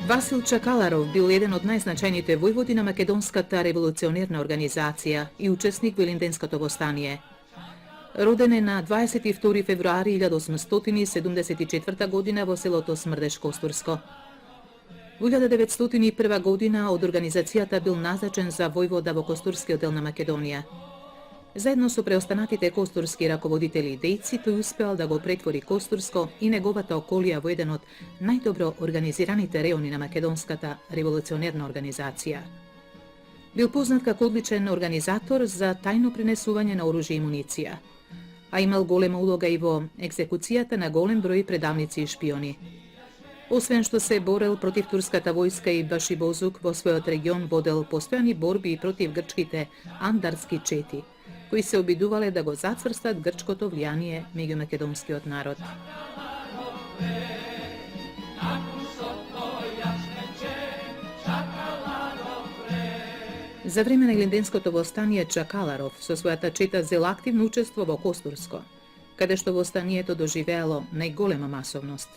Васил Чакаларов бил еден од најзначајните војводи на македонската револуционерна организација и учесник во Илинденското востание. Роден е на 22 февруари 1874 година во селото Смрдеш Костурско. Во 1901 година од организацијата бил назначен за војвода во Костурскиот дел на Македонија. Заедно со преостанатите костурски раководители и дејци, тој успеал да го претвори Костурско и неговата околија во еден од најдобро организираните реони на македонската револуционерна организација. Бил познат како одличен организатор за тајно пренесување на оружје и муниција, а имал голема улога и во екзекуцијата на голем број предавници и шпиони. Освен што се борел против турската војска и Башибозук, во својот регион водел постојани борби и против грчките андарски чети, кои се обидувале да го зацврстат грчкото влијание меѓу македонскиот народ. За време на Илинденското востание Чакаларов со својата чета зел активно учество во Костурско, каде што востанието доживеало најголема масовност.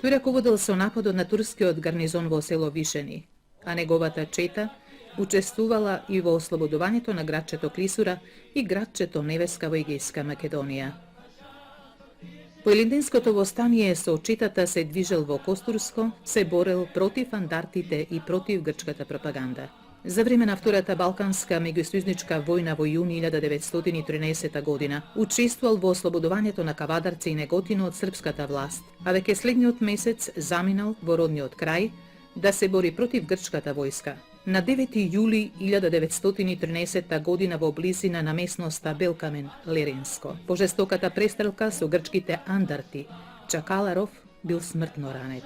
Тој раководел со нападот на турскиот гарнизон во село Вишени, а неговата чета учествувала и во ослободувањето на градчето Клисура и градчето Невеска во Егејска Македонија. По Илинденското востание со четата се движел во Костурско, се борел против андартите и против грчката пропаганда. За време на Втората Балканска меѓусојузничка војна во јуни 1913 година учествувал во ослободувањето на Кавадарци и Неготино од српската власт, а веќе следниот месец заминал во родниот крај да се бори против грчката војска. На 9 јули 1913 година во близина на местноста Белкамен, Леринско, по жестоката престрелка со грчките андарти, Чакаларов бил смртно ранет.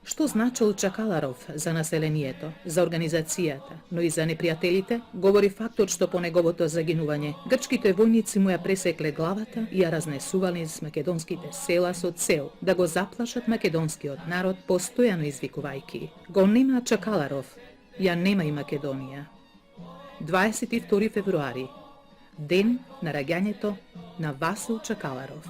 Што значил Чакаларов за населението, за организацијата, но и за непријателите, говори фактот што по неговото загинување грчките војници му ја пресекле главата и ја разнесувале из македонските села со цел да го заплашат македонскиот народ, постојано извикувајќи: "Го нема Чакаларов, ја нема и Македонија." 22 февруари, ден на раѓањето на Васил Чакаларов.